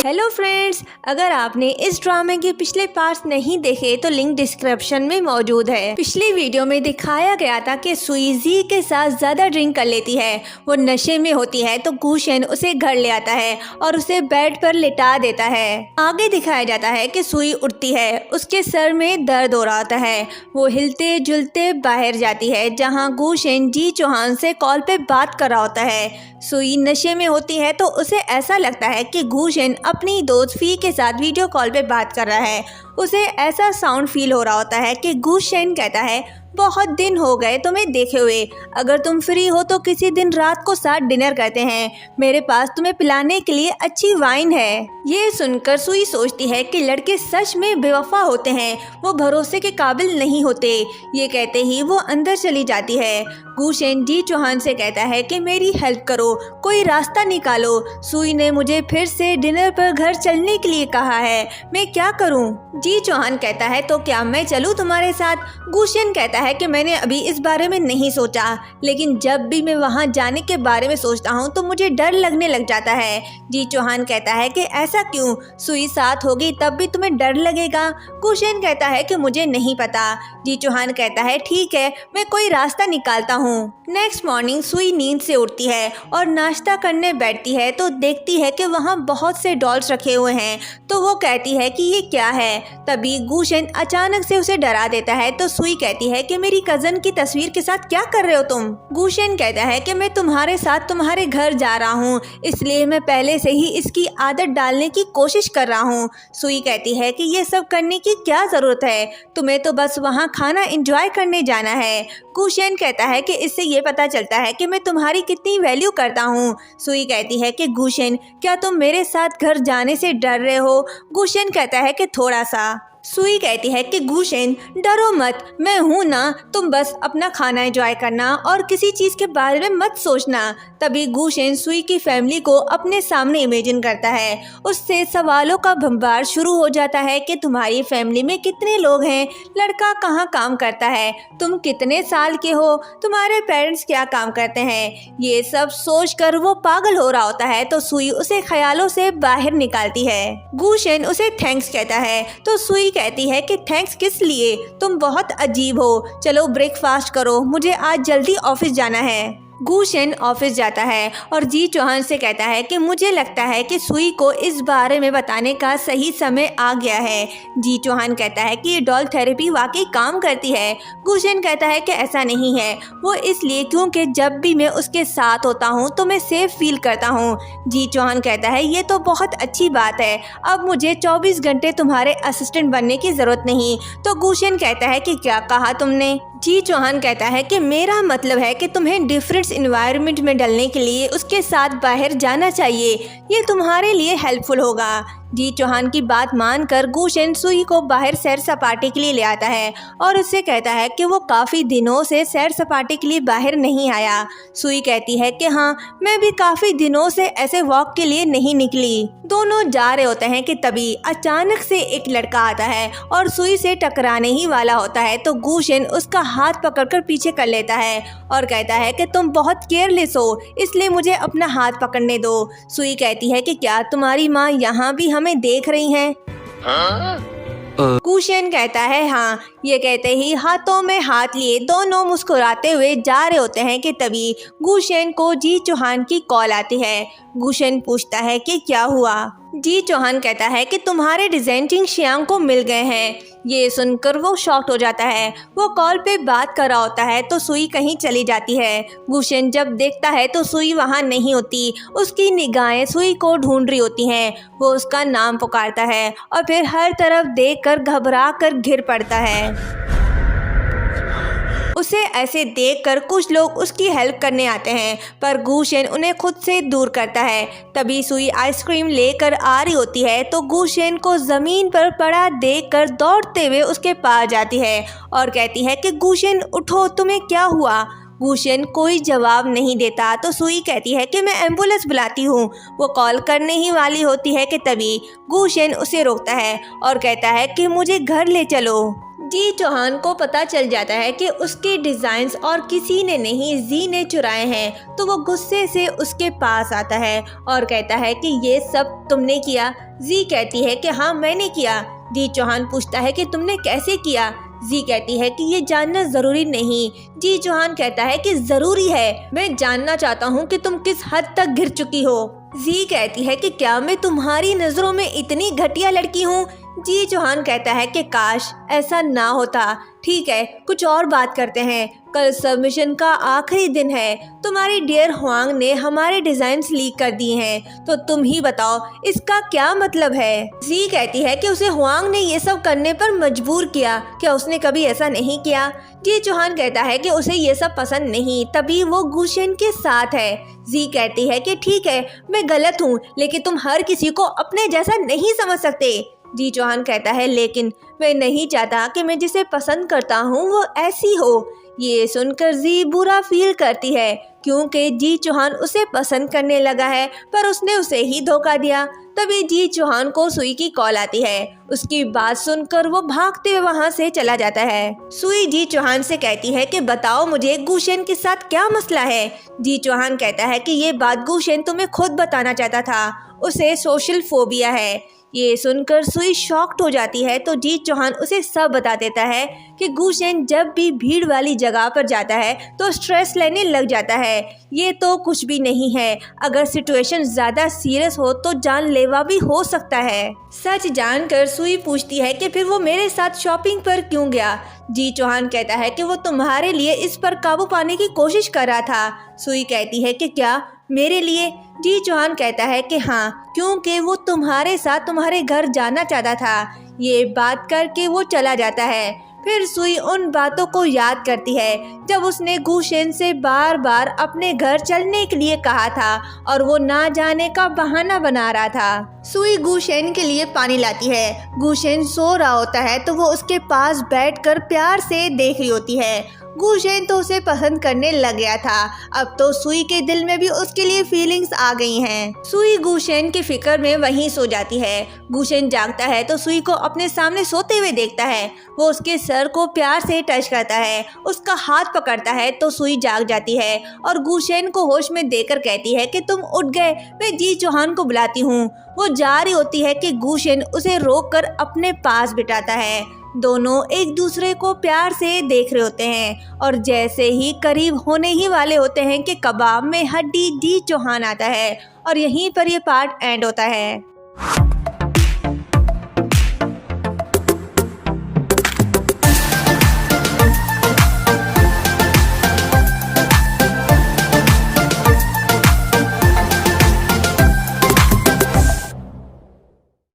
Hello friends, अगर आपने इस ड्रामे के पिछले पार्ट्स नहीं देखे तो लिंक डिस्क्रिप्शन में मौजूद है। पिछली वीडियो में दिखाया गया था कि सुई जी के साथ ज़्यादा ड्रिंक कर लेती है, वो नशे में होती है तो गुशन उसे घर ले आता है और उसे बेड पर लिटा देता है। आगे दिखाया जाता है कि सुई उठती है, उसके सर में दर्द हो रहा होता है, वो हिलते जुलते बाहर जाती है जहाँ गुशन जी चौहान से कॉल पे बात कर रहा होता है। सुई नशे में होती है तो उसे ऐसा लगता है कि गुशन अपनी दोस्त फी के साथ वीडियो कॉल पे बात कर रहा है। उसे ऐसा साउंड फील हो रहा होता है कि गुशन कहता है, बहुत दिन हो गए तुम्हें देखे हुए, अगर तुम फ्री हो तो किसी दिन रात को साथ डिनर करते हैं, मेरे पास तुम्हें पिलाने के लिए अच्छी वाइन है। ये सुनकर सुई सोचती है कि लड़के सच में बेवफा होते हैं, वो भरोसे के काबिल नहीं होते। ये कहते ही वो अंदर चली जाती है। गुशन जी चौहान से कहता है कि मेरी हेल्प करो, कोई रास्ता निकालो, सुई ने मुझे फिर से डिनर पर घर चलने के लिए कहा है, मैं क्या करूं? जी चौहान कहता है तो क्या मैं चलूं तुम्हारे साथ? गुशन कहता है कि मैंने अभी इस बारे में नहीं सोचा, लेकिन जब भी मैं वहां जाने के बारे में सोचता हूं तो मुझे डर लगने लग जाता है। जी चौहान कहता है कि ऐसा क्यों, सुई साथ होगी तब भी तुम्हें डर लगेगा? गुशन कहता है कि मुझे नहीं पता। जी चौहान कहता है ठीक है, मैं कोई रास्ता निकालता हूँ। नेक्स्ट मॉर्निंग सुई नींद से उठती है और नाश्ता करने बैठती है तो देखती है कि वहाँ बहुत से डॉल्स रखे हुए हैं, तो वो कहती है कि ये क्या है। तभी गुशन अचानक से उसे डरा देता है तो सुई कहती है कि मेरी कजन की तस्वीर के साथ क्या कर रहे हो तुम? गुशन कहता है कि मैं तुम्हारे साथ तुम्हारे घर जा रहा हूँ, इसलिए मैं पहले से ही इसकी आदत डालने की कोशिश कर रहा हूँ। सुई कहती है कि ये सब करने की क्या जरूरत है, तुम्हें तो बस वहाँ खाना एंजॉय करने जाना है। गुशन कहता है कि इससे ये पता चलता है कि मैं तुम्हारी कितनी वैल्यू करता हूँ। सुई कहती है कि गुशन, क्या तुम मेरे साथ घर जाने से डर रहे हो? गुशन कहता है कि थोड़ा सा। सुई कहती है कि गुशन, डरो मत, मैं हूँ ना, तुम बस अपना खाना एंजॉय करना और किसी चीज़ के बारे में मत सोचना। तभी गुशन सुई की फैमिली को अपने सामने इमेजिन करता है, उससे सवालों का भंबार शुरू हो जाता है कि तुम्हारी फैमिली में कितने लोग हैं, लड़का कहाँ काम करता है, तुम कितने साल के हो, तुम्हारे पेरेंट्स क्या काम करते हैं। ये सब सोचकर वो पागल हो रहा होता है तो सुई उसे ख्यालों से बाहर निकालती है। गुशन उसे थैंक्स कहता है तो सुई कहती है कि थैंक्स किस लिए, तुम बहुत अजीब हो, चलो ब्रेकफास्ट करो, मुझे आज जल्दी ऑफिस जाना है। गुशन ऑफिस जाता है और जी चौहान से कहता है कि मुझे लगता है कि सुई को इस बारे में बताने का सही समय आ गया है। जी चौहान कहता है कि ये डॉल थेरेपी वाकई काम करती है। गुशन कहता है कि ऐसा नहीं है, वो इसलिए क्योंकि जब भी मैं उसके साथ होता हूँ तो मैं सेफ फील करता हूँ। जी चौहान कहता है ये तो बहुत अच्छी बात है, अब मुझे 24 घंटे तुम्हारे असिस्टेंट बनने की ज़रूरत नहीं। तो गुशन कहता है कि क्या कहा तुमने? जी चौहान कहता है कि मेरा मतलब है कि तुम्हें डिफरेंट इन्वायरमेंट में डलने के लिए उसके साथ बाहर जाना चाहिए, ये तुम्हारे लिए हेल्पफुल होगा। जी चौहान की बात मानकर गुशन सुई को बाहर सैर सपाटे के लिए ले आता है और उससे कहता है कि वो काफ़ी दिनों से सैर सपाटे के लिए बाहर नहीं आया। सुई कहती है कि हाँ, मैं भी काफ़ी दिनों से ऐसे वॉक के लिए नहीं निकली। दोनों जा रहे होते हैं कि तभी अचानक से एक लड़का आता है और सुई से टकराने ही वाला होता है तो गुशन उसका हाथ पकड़कर पीछे कर लेता है और कहता है कि तुम बहुत केयरलेस हो, इसलिए मुझे अपना हाथ पकड़ने दो। सुई कहती है कि क्या तुम्हारी माँ यहाँ भी हमें देख रही हैं? गुशन कहता है हाँ। ये कहते ही हाथों में हाथ लिए दोनों मुस्कुराते हुए जा रहे होते हैं कि तभी गुशन को जी चौहान की कॉल आती है। गुशन पूछता है कि क्या हुआ? जी चौहान कहता है कि तुम्हारे डिजाइनिंग शियांग को मिल गए हैं। ये सुनकर वो शॉक्ड हो जाता है। वो कॉल पे बात कर रहा होता है तो सुई कहीं चली जाती है। गुशन जब देखता है तो सुई वहाँ नहीं होती, उसकी निगाहें सुई को ढूंढ रही होती हैं। वो उसका नाम पुकारता है और फिर हर तरफ देखकर घबरा कर गिर पड़ता है। उसे ऐसे देखकर कुछ लोग उसकी हेल्प करने आते हैं, पर गुशेन उन्हें खुद से दूर करता है। तभी सुई आइसक्रीम लेकर आ रही होती है तो गुशेन को जमीन पर पड़ा देखकर दौड़ते हुए उसके पास जाती है और कहती है कि गुशेन उठो, तुम्हें क्या हुआ। गुशेन कोई जवाब नहीं देता तो सुई कहती है कि मैं एम्बुलेंस बुलाती हूँ। वो कॉल करने ही वाली होती है कि तभी गुशेन उसे रोकता है और कहता है कि मुझे घर ले चलो। जी चौहान को पता चल जाता है कि उसके डिज़ाइंस और किसी ने नहीं, जी ने चुराए हैं, तो वो गुस्से से उसके पास आता है और कहता है कि ये सब तुमने किया। जी कहती है कि हाँ मैंने किया। जी चौहान पूछता है कि तुमने कैसे किया। जी कहती है कि ये जानना जरूरी नहीं। जी चौहान कहता है कि जरूरी है, मैं जानना चाहता हूँ कि तुम किस हद तक गिर चुकी हो। जी कहती है कि क्या मैं तुम्हारी नजरों में इतनी घटिया लड़की हूँ। जी चौहान कहता है कि काश ऐसा ना होता। ठीक है, कुछ और बात करते हैं। कल सबमिशन का आखिरी दिन है। तुम्हारी डियर हुआंग ने हमारे डिजाइन्स लीक कर दिए हैं, तो तुम ही बताओ इसका क्या मतलब है। जी कहती है कि उसे हुआंग ने ये सब करने पर मजबूर किया, क्या उसने कभी ऐसा नहीं किया। जी चौहान कहता है कि उसे ये सब पसंद नहीं, तभी वो गुशेन के साथ है। जी कहती है कि ठीक है मैं गलत हूँ, लेकिन तुम हर किसी को अपने जैसा नहीं समझ सकते। जी चौहान कहता है लेकिन मैं नहीं चाहता कि मैं जिसे पसंद करता हूँ वो ऐसी हो। ये सुनकर जी बुरा फील करती है क्योंकि जी चौहान उसे पसंद करने लगा है, पर उसने उसे ही धोखा दिया। तभी जी चौहान को सुई की कॉल आती है। उसकी बात सुनकर वो भागते हुए वहाँ से चला जाता है। सुई जी चौहान से कहती है कि बताओ मुझे गुशेन के साथ क्या मसला है। जी चौहान कहता है कि ये बात गुशेन तुम्हें खुद बताना चाहता था, उसे सोशल फोबिया है। ये सुनकर सुई शॉक्ड हो जाती है तो जी चौहान उसे सब बता देता है कि गुशेन जब भी भीड़ वाली जगह पर जाता है तो स्ट्रेस लेने लग जाता है। ये तो कुछ भी नहीं है, अगर सिचुएशन ज़्यादा सीरियस हो तो जानलेवा भी हो सकता है। सच जानकर सुई पूछती है कि फिर वो मेरे साथ शॉपिंग पर क्यों गया। जी चौहान कहता है कि वो तुम्हारे लिए इस पर काबू पाने की कोशिश कर रहा था। सुई कहती है कि क्या मेरे लिए। जी चौहान कहता है कि हाँ, क्योंकि वो तुम्हारे साथ तुम्हारे घर जाना चाहता था। ये बात करके वो चला जाता है। फिर सुई उन बातों को याद करती है जब उसने गुशेन से बार बार अपने घर चलने के लिए कहा था और वो ना जाने का बहाना बना रहा था। सुई गुशेन के लिए पानी लाती है। गुशेन सो रहा होता है तो वो उसके पास बैठकर प्यार से देख रही होती है। गुशेन तो उसे पसंद करने लग गया था। अब तो सुई के दिल में भी उसके लिए फीलिंग्स आ गई हैं। सुई गुशेन की फिक्र में वहीं सो जाती है। गुशेन जागता है तो सुई को अपने सामने सोते हुए देखता है। वो उसके सर को प्यार से टच करता है, उसका हाथ पकड़ता है तो सुई जाग जाती है और गुशेन को होश में देकर कहती है कि तुम उठ गए, मैं जी चौहान को बुलाती हूँ। वो जा रही होती है कि गुशेन उसे रोककर अपने पास बिठाता है। दोनों एक दूसरे को प्यार से देख रहे होते हैं और जैसे ही करीब होने ही वाले होते हैं कि कबाब में हड्डी जी चौहान आता है और यहीं पर ये पार्ट एंड होता है।